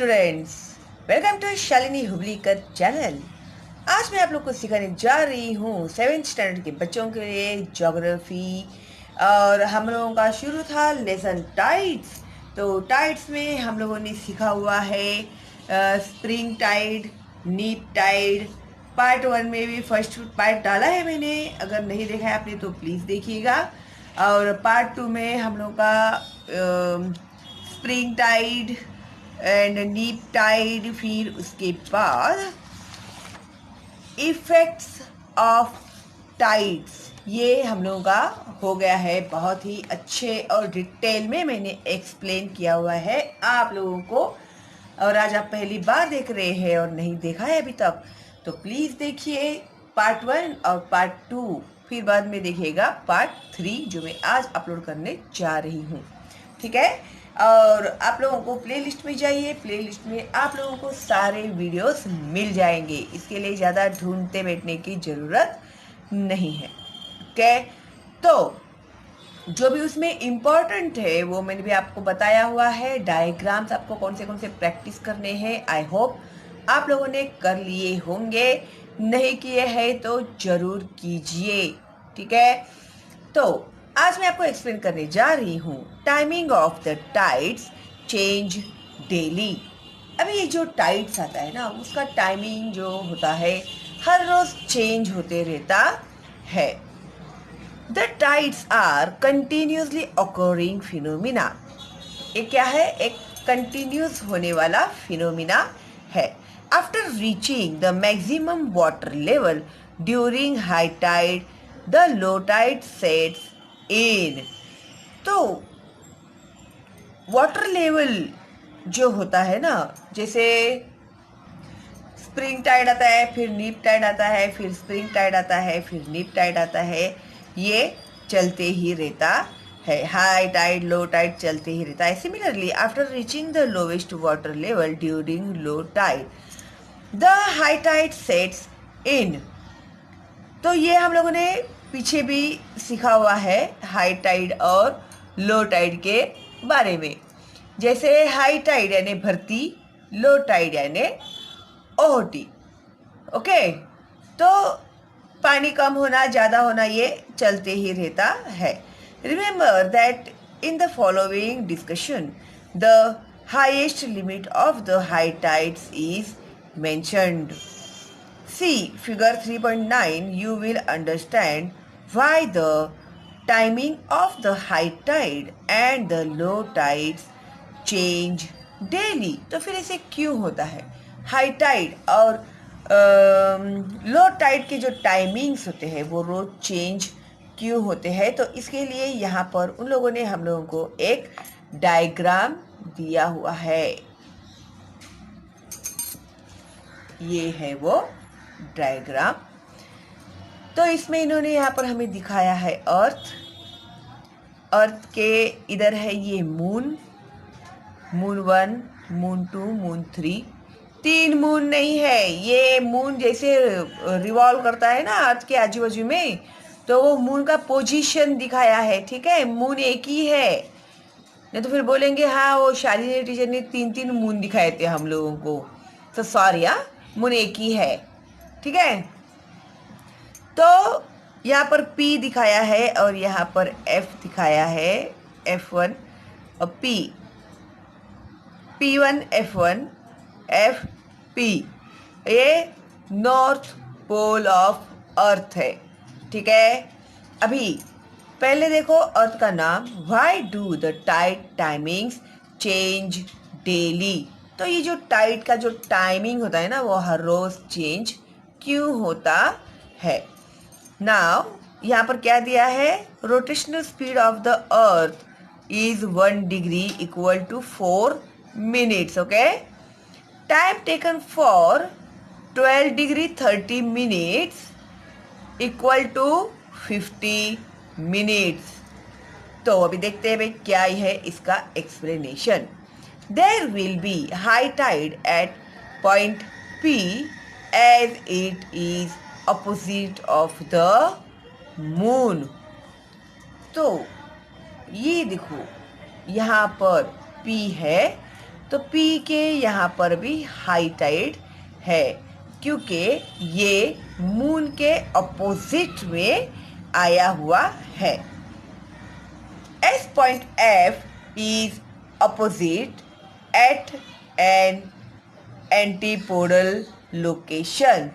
Students, welcome to Shalini Hubli का चैनल। आज मैं आप लोग को सिखाने जा रही हूँ 7th स्टैंडर्ड के बच्चों के लिए ज्योग्राफी। और हम लोगों का शुरू था लेसन टाइड्स। तो टाइड्स में हम लोगों ने सीखा हुआ है स्प्रिंग टाइड, नीप टाइड। पार्ट 1 में भी फर्स्ट पार्ट डाला है मैंने, अगर नहीं देखा है आपने तो प्लीज़ देखिएगा। और पार्ट 2 में हम लोग का स्प्रिंग टाइड एंड नीप टाइड, फिर उसके बाद इफेक्ट्स ऑफ टाइड्स, ये हम लोगों का हो गया है। बहुत ही अच्छे और डिटेल में मैंने एक्सप्लेन किया हुआ है आप लोगों को। और आज आप पहली बार देख रहे हैं और नहीं देखा है अभी तक, तो प्लीज़ देखिए पार्ट 1 और पार्ट 2, फिर बाद में देखिएगा पार्ट 3 जो मैं आज अपलोड करने जा रही हूँ। ठीक है। और आप लोगों को प्लेलिस्ट में जाइए, प्लेलिस्ट में आप लोगों को सारे वीडियोस मिल जाएंगे, इसके लिए ज़्यादा ढूंढते बैठने की ज़रूरत नहीं है। ओके, तो जो भी उसमें इम्पोर्टेंट है वो मैंने भी आपको बताया हुआ है। डायग्राम्स आपको कौन से प्रैक्टिस करने हैं, आई होप आप लोगों ने कर लिए होंगे। नहीं किए हैं तो ज़रूर कीजिए। ठीक है, तो आज मैं आपको एक्सप्लेन करने जा रही हूँ timing of the tides change daily. अभी ये जो टाइड्स आता है ना, उसका टाइमिंग जो होता है हर रोज चेंज होते रहता है। The tides are continuously occurring phenomena. ये क्या है? एक कंटिन्यूस होने वाला फिनोमिना है। After reaching the maximum water level during high tide the low tide sets in. तो वाटर लेवल जो होता है ना, जैसे स्प्रिंग टाइड आता है, फिर नीप टाइड आता है, फिर स्प्रिंग टाइड आता है, फिर नीप टाइड आता है, ये चलते ही रहता है। हाई टाइड लो टाइड चलते ही रहता है। Similarly after reaching the lowest water level during low tide the high tide sets in. तो ये हम लोगों ने पीछे भी सीखा हुआ है हाई टाइड और लो टाइड के बारे में। जैसे हाई टाइड यानी भर्ती, लो टाइड यानी ओटी। ओके, तो पानी कम होना ज़्यादा होना ये चलते ही रहता है। Remember that in the following discussion the highest limit of the high tides is mentioned. See figure 3.9, you will understand why the timing of the high tide and the low tides change daily। तो फिर ऐसे क्यों होता है? High Tide और low tide के जो timings होते हैं वो रोज चेंज क्यों होते हैं? तो इसके लिए यहाँ पर उन लोगों ने हम लोगों को एक डायग्राम दिया हुआ है। ये है वो डायग्राम। तो इसमें इन्होंने यहाँ पर हमें दिखाया है अर्थ। अर्थ के इधर है ये moon, moon 1, moon 2, moon 3। 3 moon नहीं है, ये मून जैसे रिवॉल्व करता है ना अर्थ के आजू बाजू में, तो वो मून का पोजीशन दिखाया है। ठीक है, मून एक ही है, नहीं तो फिर बोलेंगे हाँ वो शालिनी टीचर ने 3 मून दिखाए थे हम लोगों को। तो सॉरी, मून एक ही है। ठीक है, तो यहाँ पर P दिखाया है और यहाँ पर F दिखाया है, F1 और P1 F1 FP। ये नॉर्थ पोल ऑफ अर्थ है। ठीक है, अभी पहले देखो अर्थ का नाम। Why do the tide timings change daily. तो ये जो टाइड का जो टाइमिंग होता है ना वो हर रोज चेंज क्यों होता है? नाउ यहाँ पर क्या दिया है? Rotational speed of the earth is 1 degree equal to 4 minutes. Okay, time taken for 12 degree 30 minutes equal to 50 minutes. तो अभी देखते हैं भाई क्या है इसका explanation. There will be high tide at point P as it is opposite of the moon। तो ये देखो यहाँ पर P है, तो पी के यहाँ पर भी हाई टाइड है, क्योंकि ये मून के अपोजिट में आया हुआ है। S point F is opposite at an antipodal location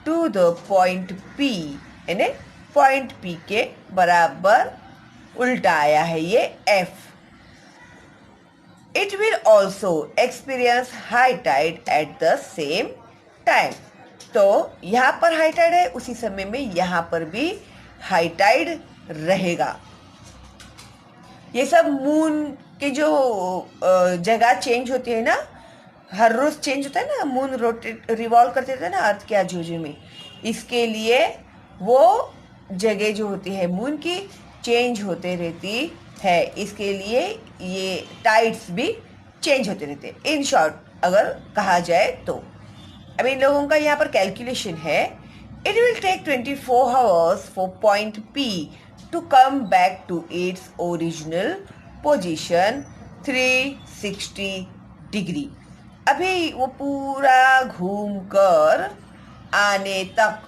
to the point P, यानी पॉइंट P के बराबर उल्टा आया है ये F। It will also experience high tide at the same time। तो यहाँ पर हाई टाइड है, उसी समय में यहाँ पर भी हाई टाइड रहेगा। ये सब मून के जो जगह चेंज होती है ना, हर रोज चेंज होता है ना, मून रोटेट रिवॉल्व करते रहता है ना अर्थ के आजू में, इसके लिए वो जगह जो होती है मून की चेंज होते रहती है, इसके लिए ये टाइड्स भी चेंज होते रहते हैं। इन शॉर्ट अगर कहा जाए तो अब इन लोगों का यहाँ पर कैलकुलेशन है, it will take 24 hours for point P to come back to its original position 360 degree. अभी वो पूरा घूम कर आने तक,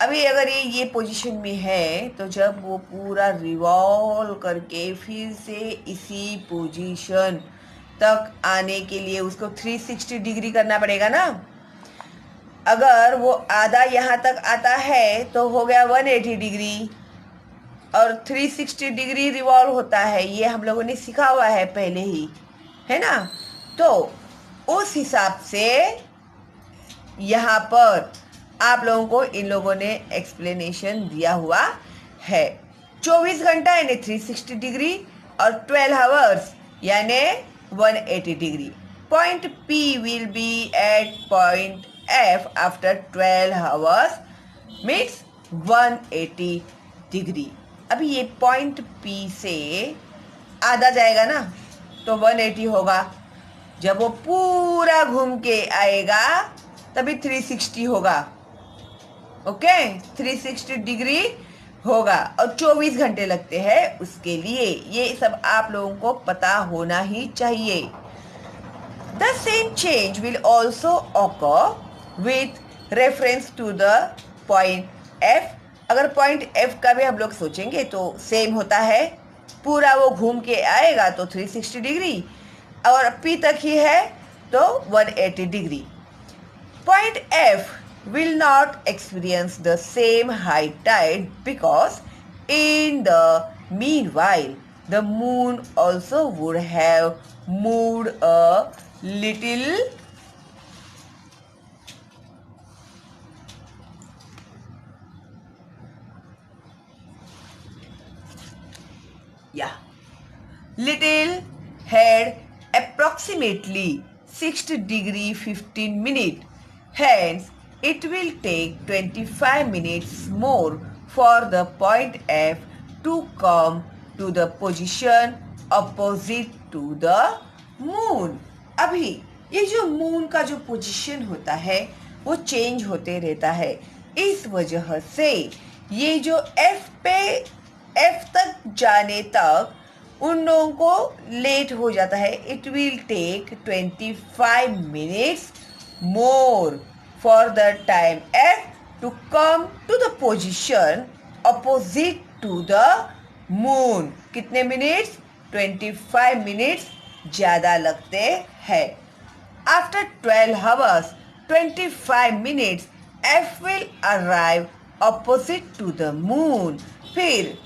अभी अगर ये पोजीशन में है तो जब वो पूरा रिवॉल्व करके फिर से इसी पोजीशन तक आने के लिए उसको 360 डिग्री करना पड़ेगा ना। अगर वो आधा यहाँ तक आता है तो हो गया 180 डिग्री, और 360 डिग्री रिवॉल्व होता है, ये हम लोगों ने सीखा हुआ है पहले ही, है ना। तो उस हिसाब से यहाँ पर आप लोगों को इन लोगों ने एक्सप्लेनेशन दिया हुआ है। 24 घंटा यानी 360 डिग्री और 12 आवर्स यानी 180 degree. Point P will be at point F after 12 hours means 180 degree. अभी ये पॉइंट P से आधा जाएगा ना तो 180 होगा, जब वो पूरा घूम के आएगा तभी 360 होगा। ओके, 360 डिग्री होगा और 24 घंटे लगते हैं उसके लिए। ये सब आप लोगों को पता होना ही चाहिए। The same change will also occur with reference to the point F। अगर पॉइंट F का भी हम लोग सोचेंगे तो सेम होता है, पूरा वो घूम के आएगा तो 360 डिग्री और P तक ही है तो 180 degree. Point F will not experience the same high tide because in the meanwhile the moon also would have moved a little had approximately 60 degree 15 minutes. Hence, it will take 25 minutes more for the point F to come to the position opposite to the moon। अभी ये जो moon का जो position होता है वो change होते रहता है, इस वजह से ये जो F तक जाने तक उन लोगों को लेट हो जाता है। It will take 25 minutes more for the time F to come to the position opposite to the moon। कितने मिनट्स? 25 मिनट्स ज़्यादा लगते हैं। After 12 hours 25 minutes F will arrive opposite to the moon। फिर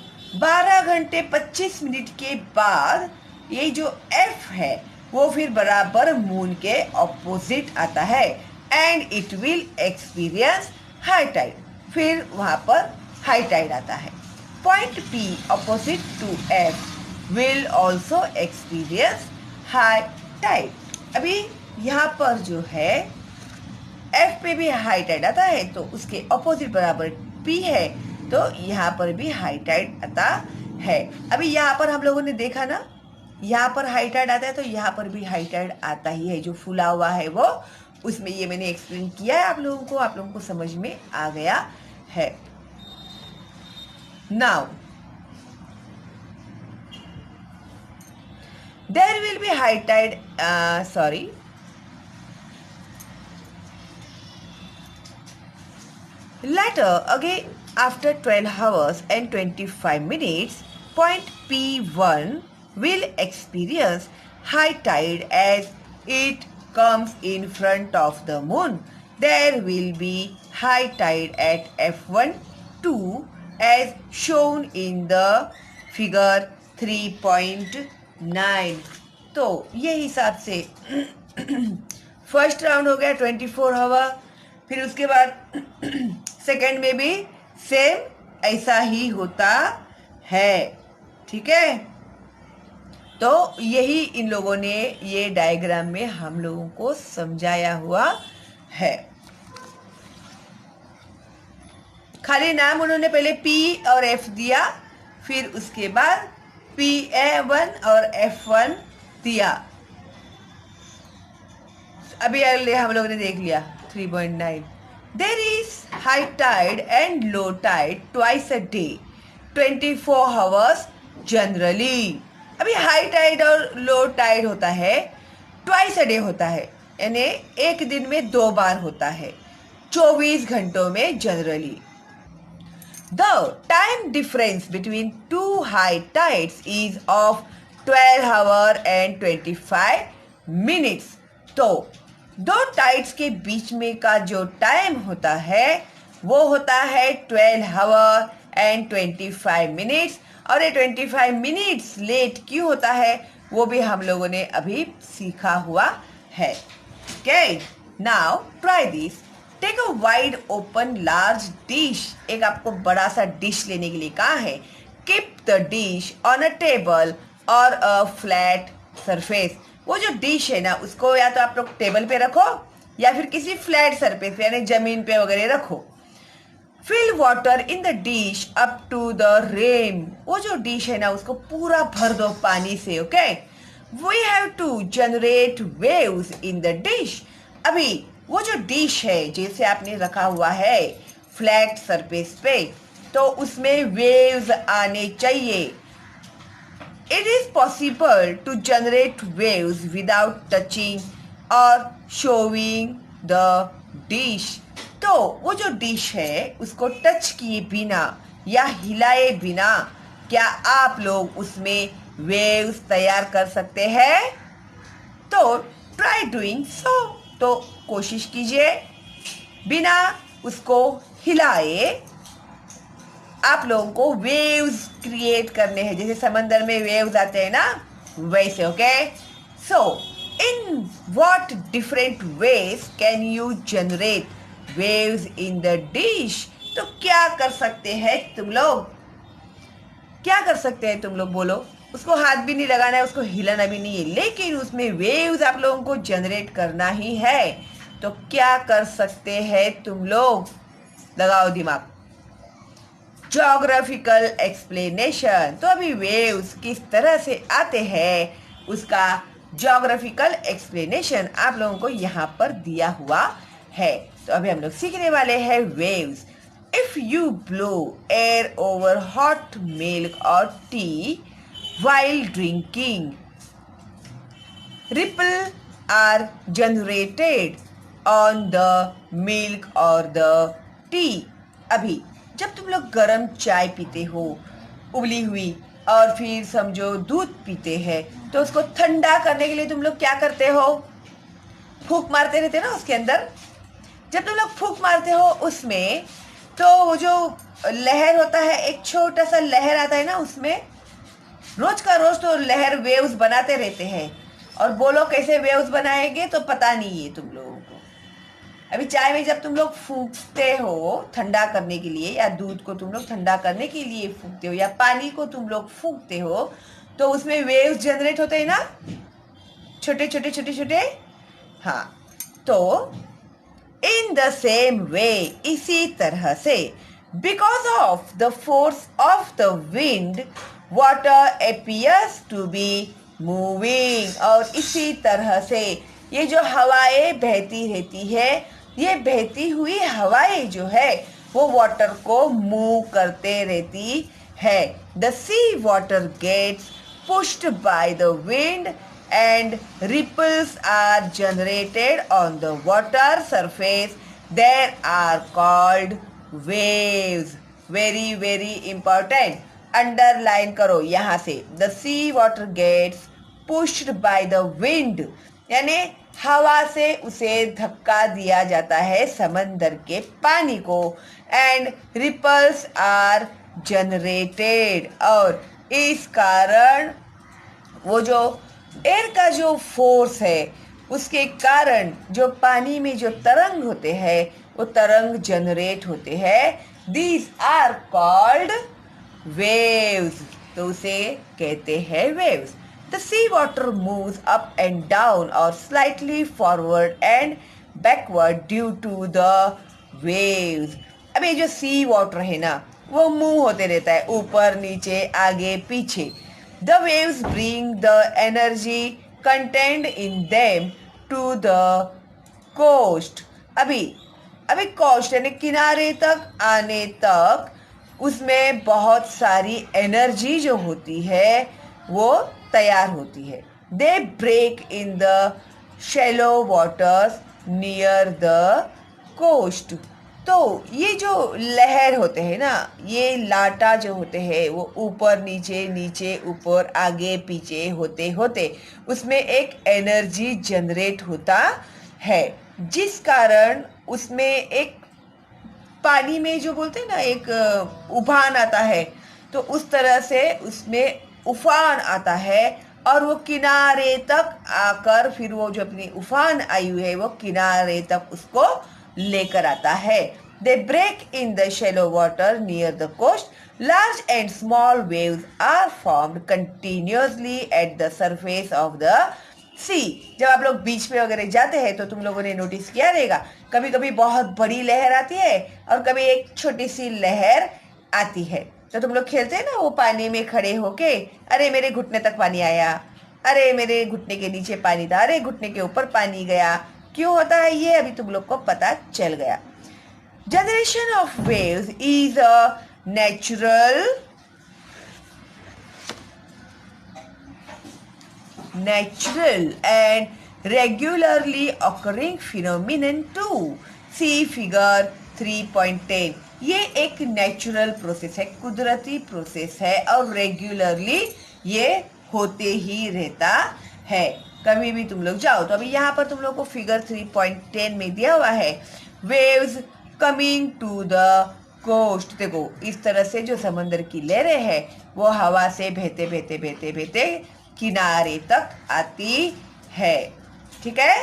12 घंटे 25 minute के बाद ये जो F है वो फिर बराबर मून के ऑपोजिट आता है and it will experience high tide. फिर वहाँ पर हाई टाइड आता है। Point P opposite to F will also experience high tide. अभी यहाँ पर जो है F पे भी हाई टाइड आता है तो उसके ऑपोजिट बराबर P है, तो यहाँ पर भी हाई टाइड आता है। अभी यहाँ पर हम लोगों ने देखा ना, यहाँ पर हाई टाइड आता है तो यहाँ पर भी हाई टाइड आता ही है। जो फूला हुआ है वो, उसमें ये मैंने एक्सप्लेन किया है आप लोगों को समझ में आ गया है। Now There will be high tide, Later, again, after 12 hours and 25 minutes, point P1 will experience high tide as it comes in front of the moon. There will be high tide at F12 as shown in the figure 3.9. तो ये हिसाब से first round हो गया 24 our, फिर उसके बाद second में भी सेम ऐसा ही होता है। ठीक है, तो यही इन लोगों ने ये डायग्राम में हम लोगों को समझाया हुआ है। खाली नाम उन्होंने पहले P और F दिया, फिर उसके बाद PA1 और F1 दिया। अभी अगले हम लोगों ने देख लिया 3.9। There is high tide and low tide twice a day, 24 hours generally. अभी हाई टाइड और लो टाइड होता है ट्वाइस अ डे होता है, यानी एक दिन में 2 बार होता है, 24 घंटों में generally. The time difference between two high tides is of 12 hours and 25 minutes. तो दो टाइड्स के बीच में का जो टाइम होता है वो होता है 12 आवर एंड 25 मिनट्स, और ये 25 मिनट्स लेट क्यों होता है वो भी हम लोगों ने अभी सीखा हुआ है। Okay, now try this. Take a wide open large dish. एक आपको बड़ा सा डिश लेने के लिए कहा है। Keep the dish on a table और अ फ्लैट सरफेस। वो जो डिश है ना उसको या तो आप लोग टेबल पे रखो या फिर किसी फ्लैट सरफेस पे यानी जमीन पे वगैरह रखो। Fill water in the dish up to the rim. वो जो डिश है ना उसको पूरा भर दो पानी से। Okay, we have to generate waves in the dish. अभी वो जो डिश है जैसे आपने रखा हुआ है फ्लैट सरफेस पे, तो उसमें वेव्स आने चाहिए। It is possible to generate waves without touching और शोविंग द डिश। तो वो जो डिश है उसको टच किए बिना या हिलाए बिना क्या आप लोग उसमें वेव्स तैयार कर सकते हैं? तो ट्राई डूइंग सो। तो कोशिश कीजिए बिना उसको हिलाए आप लोगों को वेव्स क्रिएट करने हैं, जैसे समंदर में वेव्स आते हैं ना वैसे। Okay, so in what different ways can you generate waves in the dish? तो क्या कर सकते हैं तुम लोग? क्या कर सकते हैं तुम लोग बोलो? उसको हाथ भी नहीं लगाना है, उसको हिलाना भी नहीं है, लेकिन उसमें वेव्स आप लोगों को जनरेट करना ही है। तो क्या कर सकते हैं तुम लोग? लगाओ दिमाग। Geographical explanation. तो अभी वेव्स किस तरह से आते हैं उसका ज्योग्राफिकल एक्सप्लेनेशन आप लोगों को यहाँ पर दिया हुआ है। तो अभी हम लोग सीखने वाले हैं waves. If you blow air over hot milk और T while drinking, ripple are generated on the milk or the tea. अभी जब तुम लोग गर्म चाय पीते हो उबली हुई और फिर समझो दूध पीते हैं तो उसको ठंडा करने के लिए तुम लोग क्या करते हो? फूंक मारते रहते ना उसके अंदर। जब तुम लोग फूंक मारते हो उसमें तो वो जो लहर होता है, एक छोटा सा लहर आता है ना उसमें, रोज का रोज तो लहर वेव्स बनाते रहते हैं। और बोलो कैसे वेव्स बनाएंगे तो पता नहीं है तुम लोगों को। अभी चाय में जब तुम लोग फूंकते हो ठंडा करने के लिए, या दूध को तुम लोग ठंडा करने के लिए फूंकते हो, या पानी को तुम लोग फूंकते हो, तो उसमें वेव्स जनरेट होते हैं ना, छोटे छोटे छोटे छोटे। हाँ, तो इन द सेम वे, इसी तरह से, because of the force of the wind water appears to be moving. और इसी तरह से ये जो हवाएं बहती रहती है, ये बहती हुई हवाएं जो है वो वाटर को मूव करते रहती है। The sea water gets pushed by the wind and ripples are generated on the water surface. They are called waves. Very very important. Underline करो यहाँ से. The sea water gets pushed by the wind, यानी हवा से उसे धक्का दिया जाता है समंदर के पानी को. एंड रिपल्स आर जनरेटेड, और इस कारण वो जो एयर का जो फोर्स है उसके कारण जो पानी में जो तरंग होते हैं वो तरंग जनरेट होते हैं. These are called waves. तो उसे कहते हैं waves. The sea water moves up and down और slightly forward and backward due to the waves. अब ये जो सी वाटर है ना वो मूव होते रहता है ऊपर नीचे आगे पीछे. The waves bring the energy content in them to the coast. अभी कोस्ट यानी किनारे तक आने तक उसमें बहुत सारी एनर्जी जो होती है वो तैयार होती है. They break in the shallow waters near the coast. तो ये जो लहर होते हैं ना, ये लाटा जो होते हैं वो ऊपर नीचे नीचे ऊपर आगे पीछे होते होते उसमें एक एनर्जी जनरेट होता है, जिस कारण उसमें एक पानी में जो बोलते हैं ना एक उफान आता है. तो उस तरह से उसमें उफान आता है और वो किनारे तक आकर फिर वो जो अपनी उफान आई हुई है वो किनारे तक उसको लेकर आता है. They break in the shallow water near the coast. Large and small waves are formed continuously at the surface of the sea. जब आप लोग बीच पे वगैरह जाते हैं तो तुम लोगों ने नोटिस किया रहेगा कभी कभी बहुत बड़ी लहर आती है और कभी एक छोटी सी लहर आती है. तो तुम लोग खेलते हैं ना वो पानी में खड़े होके, अरे मेरे घुटने तक पानी आया, अरे मेरे घुटने के नीचे पानी था, अरे घुटने के ऊपर पानी गया. क्यों होता है ये अभी तुम लोग को पता चल गया. Generation of waves is a natural and regularly occurring phenomenon too. See figure 3.10. ये एक नेचुरल प्रोसेस है, कुदरती प्रोसेस है और रेगुलरली ये होते ही रहता है. कभी भी तुम लोग जाओ तो अभी यहाँ पर तुम लोग को फिगर 3.10 में दिया हुआ है waves coming to the coast. देखो इस तरह से जो समंदर की लहरें हैं वो हवा से बहते बहते बहते बहते किनारे तक आती है. ठीक है,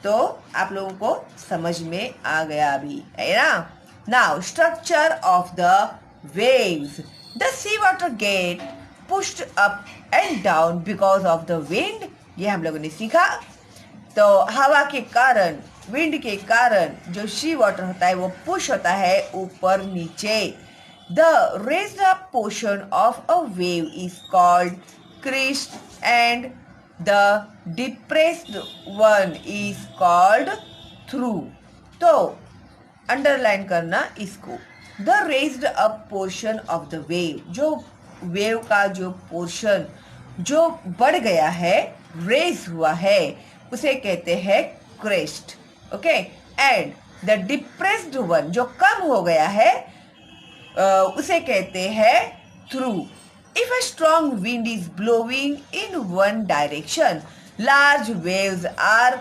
तो आप लोगों को समझ में आ गया अभी, है ना. Now structure of the waves. The sea water get pushed up and down because of the wind. ये हम लोगों ने सीखा. तो हवा के कारण, विंड के कारण जो सी वाटर होता है वो पुश होता है ऊपर नीचे. The raised up portion of a wave is called crest and the depressed one is called through. तो अंडरलाइन करना इसको. The raised up portion of the wave, जो वेव का जो पोर्शन जो बढ़ गया है, रेज हुआ है, उसे कहते हैं crest. Okay. And the depressed one, जो कम हो गया है, उसे कहते हैं through. If a strong wind is blowing in one direction, large waves are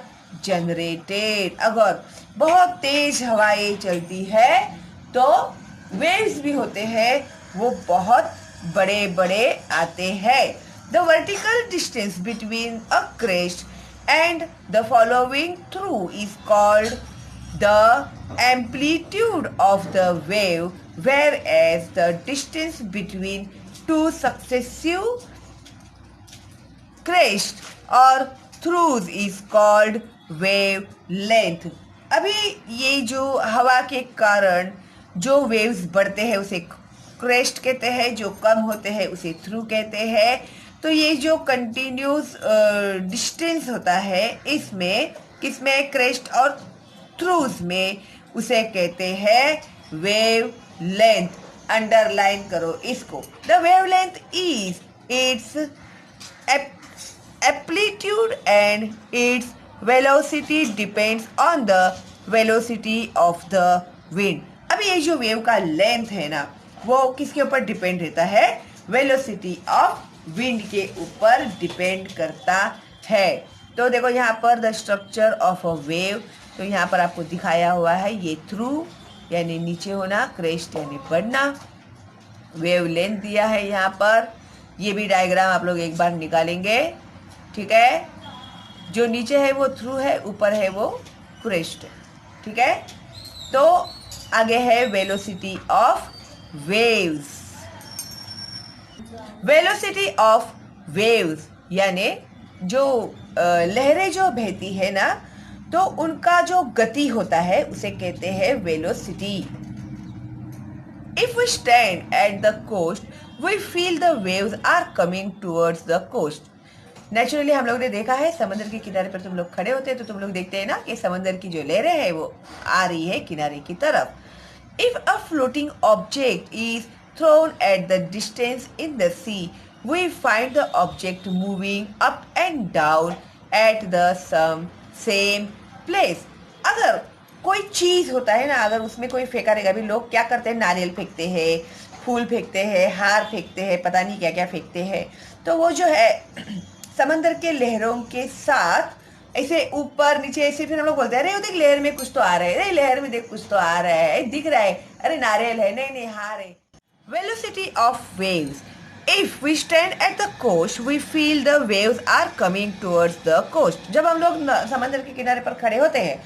generated. अगर बहुत तेज हवाएं चलती है तो waves भी होते हैं, वो बहुत बड़े बड़े आते हैं. The vertical distance between a crest and the following through is called the amplitude of the wave, whereas the distance between two successive crest or throughs is called wave length. अभी ये जो हवा के कारण जो वेव्स बढ़ते हैं उसे क्रेस्ट कहते हैं, जो कम होते हैं उसे थ्रू कहते हैं. तो ये जो कंटिन्यूस डिस्टेंस होता है इसमें किसमें, क्रेस्ट और थ्रूज में, उसे कहते हैं वेव लेंथ. अंडरलाइन करो इसको. The wave length is it's and its velocity depends on the velocity of the wind. अभी ये जो वेव का लेंथ है ना, वो किसके ऊपर डिपेंड रहता है? वेलोसिटी ऑफ विंड के ऊपर डिपेंड करता है। तो देखो यहाँ पर the structure of a wave, तो यहाँ पर आपको दिखाया हुआ है ये थ्रू यानी नीचे होना, क्रेस्ट यानी बढ़ना, वेव लेंथ दिया है यहाँ पर। ये भी डायग्राम आप लोग एक बार निकालेंगे, ठीक है। जो नीचे है वो थ्रू है, ऊपर है वो क्रेस्ट है, ठीक है। तो आगे है velocity of waves. Velocity of waves यानी जो लहरें जो बहती है ना, तो उनका जो गति होता है उसे कहते हैं velocity. If we stand at the coast, we feel the waves are coming towards the coast. Naturally हम लोग ने देखा है, समंदर के किनारे पर तुम लोग खड़े होते हैं तो तुम लोग देखते हैं ना कि समंदर की जो लहरें हैं वो आ रही है किनारे की तरफ। If a floating object is thrown at the distance in the sea, we find the object moving up and down at the same place. अगर कोई चीज होता है ना, अगर उसमें कोई फेंका रहेगा, भी लोग क्या करते हैं, नारियल फेंकते हैं, फूल फेंकते हैं, हार फेंकते हैं, पता नहीं क्या क्या फेंकते हैं, तो वो जो है समंदर के लहरों के साथ ऐसे ऊपर नीचे ऐसे, फिर हम लोग बोलते हैं अरे देख लहर में कुछ तो आ रहा है, अरे लहर में देख कुछ तो आ रहा है, दिख रहा है, अरे नारियल है, नहीं नहीं हार है। Velocity of waves. If we stand at the coast we feel the waves are coming towards the coast. जब हम लोग समंदर के किनारे पर खड़े होते हैं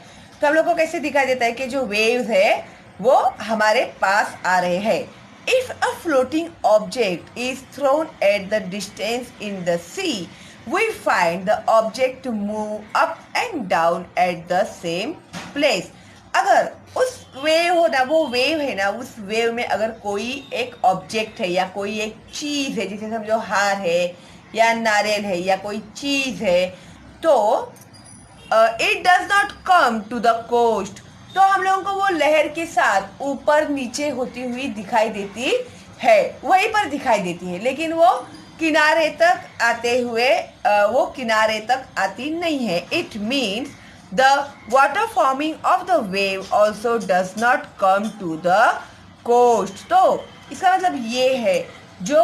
तो हम लोग को कैसे दिखाई देता है कि जो वेव्स है वो हमारे पास आ रहे हैं। If a floating object is thrown at the distance in the sea we find the object move up and down at the same place. अगर उस वेव हो ना, वो वेव है ना, उस वेव में अगर कोई एक ऑब्जेक्ट है या कोई एक चीज है, जिसे समझो हार है या नारियल है या कोई चीज है, तो it does not come to the coast, तो हम लोगों को वो लहर के साथ ऊपर नीचे होती हुई दिखाई देती है, वहीं पर दिखाई देती है, लेकिन वो किनारे तक आते हुए वो किनारे तक आती नहीं है। It means the water forming of the wave also does not come to the coast. तो इसका मतलब ये है जो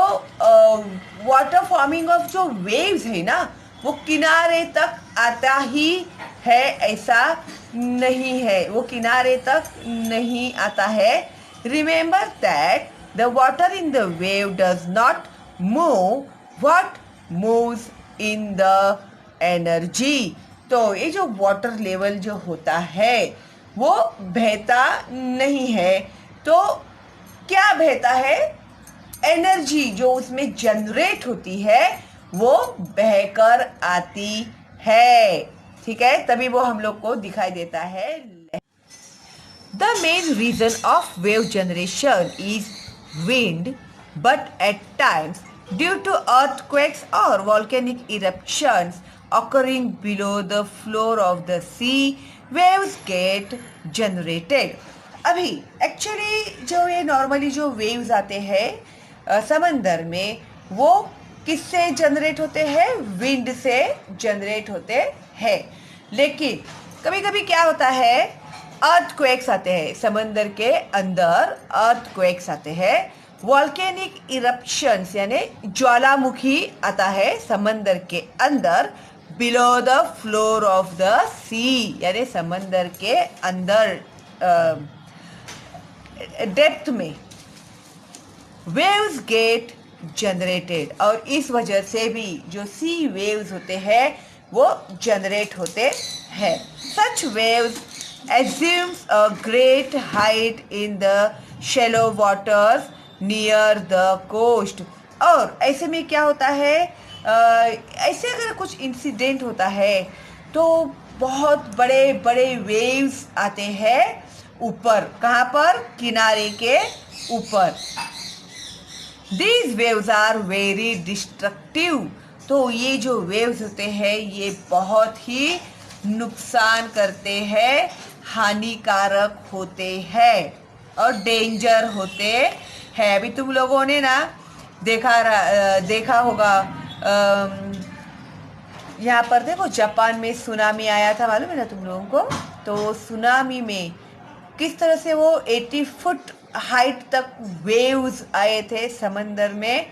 वाटर फॉर्मिंग ऑफ जो वेव्स है ना, वो किनारे तक आता ही है ऐसा नहीं है, वो किनारे तक नहीं आता है। Remember that the water in the wave does not move what moves in the energy। तो ये जो वाटर लेवल जो होता है वो बहता नहीं है, तो क्या बहता है? एनर्जी जो उसमें जनरेट होती है वो बहकर आती है, ठीक है, तभी वो हम लोग को दिखाई देता है। The main reason of wave generation is wind, but at times due to earthquakes or volcanic eruptions occurring below the floor of the sea, waves get generated। अभी एक्चुअली जो ये नॉर्मली जो वेव्स आते हैं समंदर में, वो किससे जनरेट होते हैं? विंड से जनरेट होते हैं। लेकिन कभी कभी क्या होता है, अर्थक्वेक्स आते हैं, समंदर के अंदर अर्थक्वेक्स आते हैं, वॉल्केनिक इरप्शंस यानी ज्वालामुखी आता है समंदर के अंदर, below the floor of the sea यानी समंदर के अंदर डेप्थ में वेव्स गेट जनरेटेड, और इस वजह से भी जो सी वेव्स होते हैं वो जनरेट होते हैं। Such waves assumes a great height in the shallow waters near the coast. और ऐसे में क्या होता है, ऐसे अगर कुछ इंसिडेंट होता है तो बहुत बड़े बड़े वेव्स आते हैं ऊपर, कहाँ पर? किनारे के ऊपर। These waves are very destructive. तो ये जो वेव्स होते हैं ये बहुत ही नुकसान करते हैं, हानिकारक होते हैं और डेंजर होते हैं। अभी तुम लोगों ने ना देखा होगा यहाँ पर देखो जापान में सुनामी आया था, मालूम है ना तुम लोगों को। तो सुनामी में किस तरह से वो 80 फुट हाइट तक वेव्स आए थे समंदर में,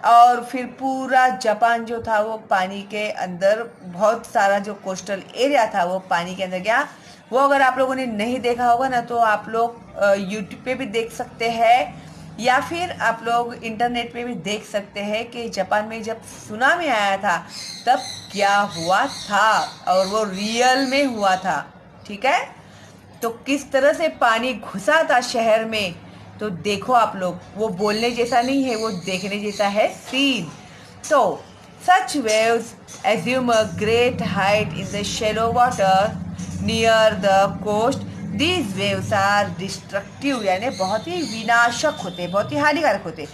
और फिर पूरा जापान जो था वो पानी के अंदर, बहुत सारा जो कोस्टल एरिया था वो पानी के अंदर गया। वो अगर आप लोगों ने नहीं देखा होगा ना, तो आप लोग यूट्यूब पे भी देख सकते हैं, या फिर आप लोग इंटरनेट पे भी देख सकते हैं कि जापान में जब सुनामी आया था तब क्या हुआ था, और वो रियल में हुआ था। ठीक है, तो किस तरह से पानी घुसा था शहर में, तो देखो आप लोग, वो बोलने जैसा नहीं है, वो देखने जैसा है सीन। तो such waves assume a great height in the shallow water near the coast. These waves are destructive, यानी बहुत ही विनाशक होते, बहुत ही हानिकारक होते।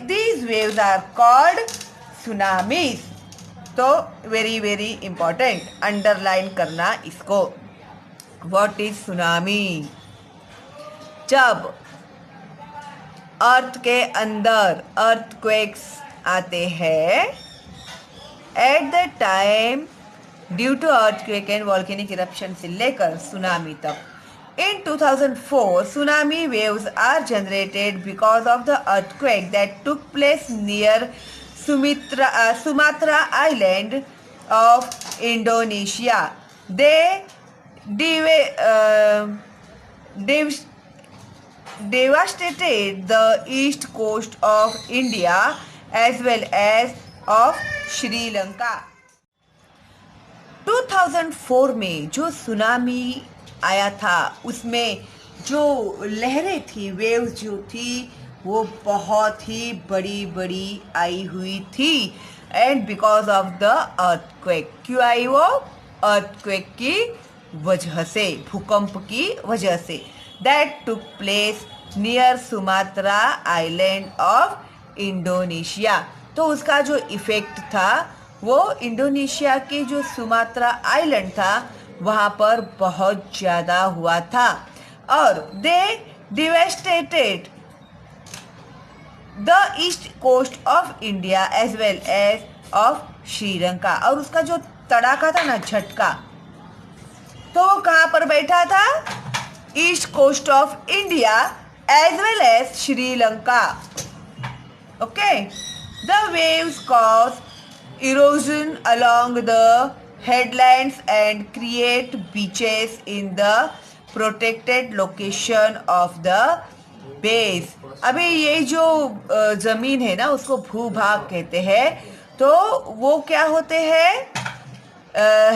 These waves are called tsunamis. तो वेरी वेरी इंपॉर्टेंट, अंडरलाइन करना इसको। What is tsunami? जब अर्थ के अंदर अर्थक्वेक्स आते हैं at the time due to earthquake and volcanic eruption से लेकर सुनामी तक। In 2004, tsunami waves are generated because of the earthquake that took place near Sumatra Island of Indonesia. They devastated the east coast of India as well as of Sri Lanka. 2004 में जो tsunami आया था उसमें जो लहरें थी, waves जो थी, वो बहुत ही बड़ी बड़ी आई हुई थी। And because of the earthquake, क्यों आई वो? अर्थक्वेक की वजह से, भूकंप की वजह से। That took place near Sumatra island of Indonesia. तो उसका जो इफेक्ट था वो इंडोनेशिया के जो सुमात्रा आइलैंड था वहाँ पर बहुत ज़्यादा हुआ था, और they devastated the east coast of India as well as of Sri Lanka. और उसका जो तड़ाका था ना, झटका, तो वो कहाँ पर बैठा था? East coast of India as well as Sri Lanka. Okay, the waves cause erosion along the headlands and create beaches in the protected location of the bays. अभी ये जो ज़मीन है ना उसको भूभाग कहते हैं। तो वो क्या होते हैं?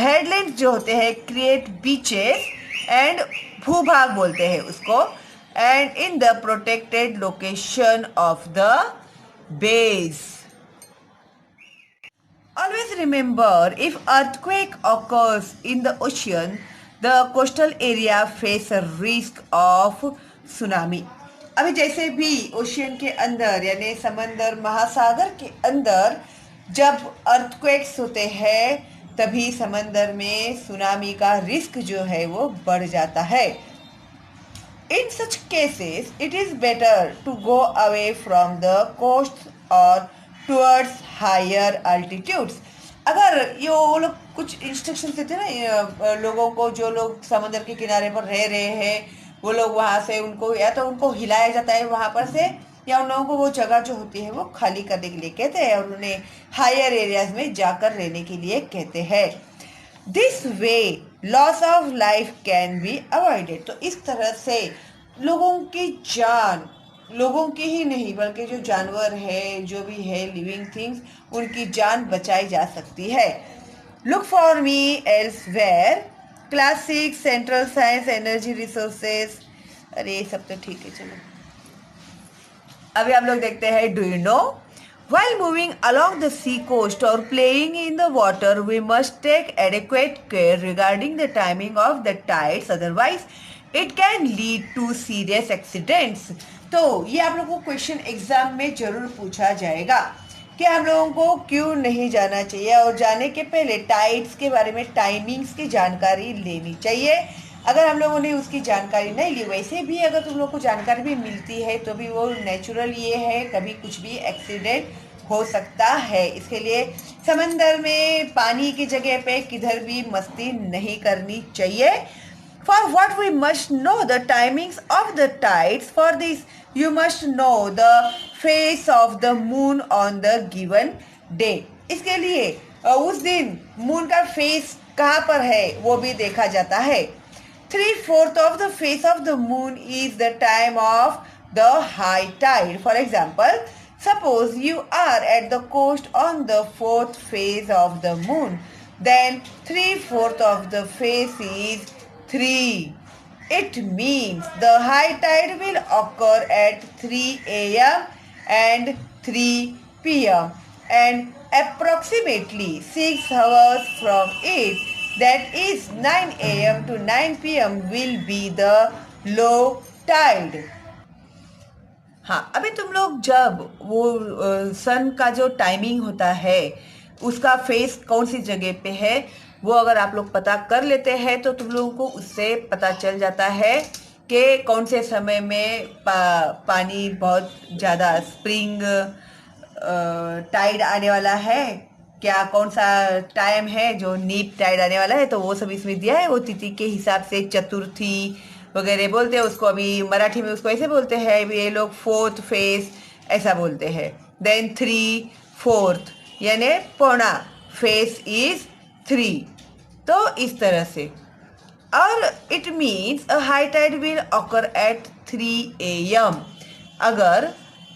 हेडलैंड जो होते हैं क्रिएट बीचेस, एंड भूभाग बोलते हैं उसको, and in the protected location of the base. Always remember, if earthquake occurs in the ocean, the coastal area face a risk of tsunami. अभी जैसे भी ओशियन के अंदर यानी समंदर महासागर के अंदर जब अर्थक्वेक्स होते हैं तभी समंदर में सुनामी का रिस्क जो है वो बढ़ जाता है। In such cases, it is better to go away from the coast or towards higher altitudes. अगर ये वो लोग कुछ इंस्ट्रक्शन देते ना लोगों को, जो लोग समंदर के किनारे पर रह रहे हैं, वो लोग वहाँ से उनको या तो उनको हिलाया जाता है वहाँ पर से, या उन लोगों को वो जगह जो होती है वो खाली करने के लिए कहते हैं और उन्हें हायर एरियाज में जाकर रहने के लिए कहते हैं। This way loss of life can be avoided. तो इस तरह से लोगों की जान, लोगों की ही नहीं बल्कि जो जानवर है, जो भी है लिविंग थिंग्स, उनकी जान बचाई जा सकती है। Look for me elsewhere, classic, central science, energy resources, अरे ये सब तो ठीक है। चलो अभी हम लोग देखते हैं, do you know, while moving along the sea coast or playing in the water, we must take adequate care regarding the timing of the tides, otherwise it can lead to serious accidents. तो ये आप लोगों को question exam में जरूर पूछा जाएगा कि हम लोगों को क्यों नहीं जाना चाहिए, और जाने के पहले टाइड्स के बारे में, टाइमिंग्स की जानकारी लेनी चाहिए। अगर हम लोगों ने उसकी जानकारी नहीं ली, वैसे भी अगर तुम लोग को जानकारी भी मिलती है तो भी वो नेचुरल ये है, कभी कुछ भी एक्सीडेंट हो सकता है। इसके लिए समंदर में पानी की जगह पे किधर भी मस्ती नहीं करनी चाहिए. For what we must know the timings of the tides. For this you must know the face of the moon on the given day. इसके लिए उस दिन मून का फेस कहाँ पर है वो भी देखा जाता है. 3/4 of the face of the moon is the time of the high tide. For example, suppose you are at the coast on the 4th phase of the moon. Then 3/4 of the face is 3. It means the high tide will occur at 3 a.m. and 3 p.m. and approximately 6 hours from it, that is 9 a.m. to 9 p.m. will be the low tide. हाँ, अभी तुम लोग जब वो सन का जो timing होता है उसका फेस कौन सी जगह पे है वो अगर आप लोग पता कर लेते हैं तो तुम लोगों को उससे पता चल जाता है कि कौन से समय में पानी बहुत ज़्यादा स्प्रिंग टाइड आने वाला है, क्या कौन सा टाइम है जो नीप टाइड आने वाला है. तो वो सब इसमें दिया है. वो तिथि के हिसाब से चतुर्थी वगैरह बोलते हैं उसको. अभी मराठी में उसको ऐसे बोलते हैं, ये लोग 4th फेस ऐसा बोलते हैं. देन 3/4 यानी पौना फेस इज 3. तो इस तरह से. और it means a high tide will occur at 3 a.m. अगर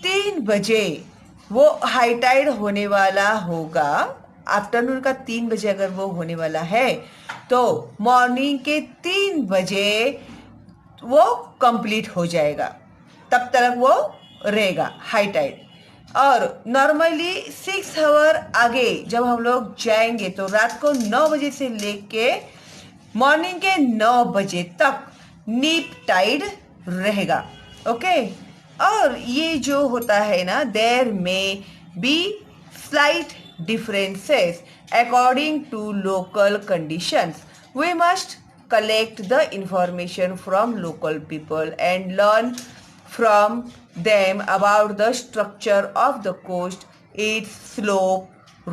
3 बजे वो हाई टाइड होने वाला होगा, आफ्टरनून का 3 बजे अगर वो होने वाला है तो मॉर्निंग के 3 बजे वो कंप्लीट हो जाएगा, तब तक वो रहेगा हाई टाइड. और नॉर्मली 6 आवर आगे जब हम लोग जाएंगे तो रात को 9 बजे से लेके मॉर्निंग के 9 बजे तक नीप टाइड रहेगा. ओके. और ये जो होता है ना, there may be slight differences according to local conditions. We must collect the information from local people and learn from them about the structure of the coast, its slope,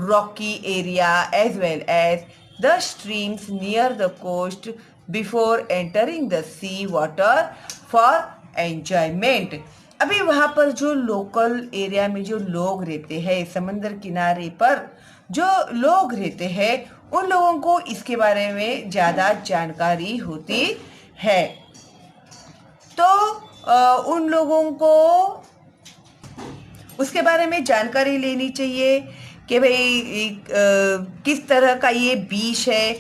rocky area, as well as the streams near the coast before entering the sea water for enjoyment. अभी वहाँ पर जो local area में जो लोग रहते हैं, समंदर किनारे पर जो लोग रहते हैं, उन लोगों को इसके बारे में ज़्यादा जानकारी होती है. तो उन लोगों को उसके बारे में जानकारी लेनी चाहिए कि भाई किस तरह का ये बीच है,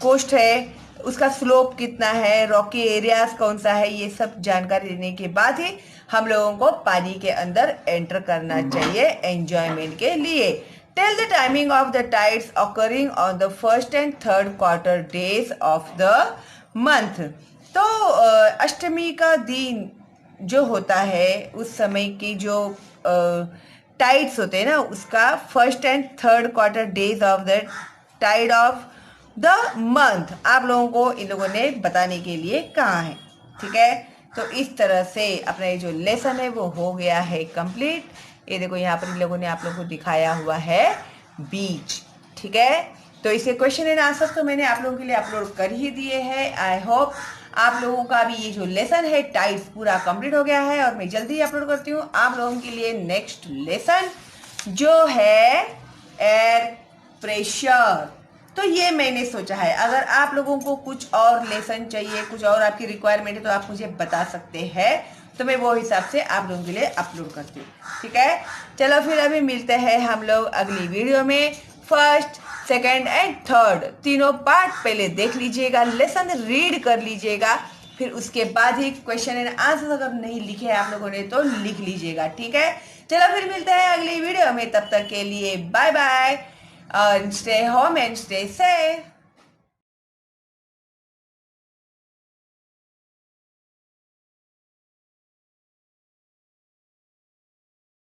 कोस्ट है, उसका स्लोप कितना है, रॉकी एरियाज कौन सा है. ये सब जानकारी लेने के बाद ही हम लोगों को पानी के अंदर एंटर करना चाहिए एंजॉयमेंट के लिए. Tell the timing of the tides occurring on the 1st and 3rd quarter days of the month. तो अष्टमी का दिन जो होता है उस समय की जो टाइड्स होते हैं ना, उसका 1st and 3rd quarter days of the tide of the month आप लोगों को इन लोगों ने बताने के लिए कहा है. ठीक है. तो इस तरह से अपना ये जो लेसन है वो हो गया है कंप्लीट. ये देखो यहाँ पर इन लोगों ने आप लोगों को दिखाया हुआ है बीच. ठीक है. तो इसके क्वेश्चन एंड आंसर तो मैंने आप लोगों के लिए अपलोड कर ही दिए हैं. आई होप आप लोगों का भी ये जो लेसन है टाइड्स पूरा कंप्लीट हो गया है और मैं जल्दी ही अपलोड करती हूँ आप लोगों के लिए नेक्स्ट लेसन जो है एयर प्रेशर. तो ये मैंने सोचा है अगर आप लोगों को कुछ और लेसन चाहिए, कुछ और आपकी रिक्वायरमेंट है तो आप मुझे बता सकते हैं, तो मैं वो हिसाब से आप लोगों के लिए अपलोड करती हूँ. ठीक है. चलो फिर अभी मिलते हैं हम लोग अगली वीडियो में. 1st, 2nd एंड 3rd तीनों पार्ट पहले देख लीजिएगा, लेसन रीड कर लीजिएगा, फिर उसके बाद ही क्वेश्चन एंड आंसर अगर नहीं लिखे आप लोगों ने तो लिख लीजिएगा. ठीक है. चलो फिर मिलते हैं अगली वीडियो में. तब तक के लिए bye bye. Stay home and stay safe.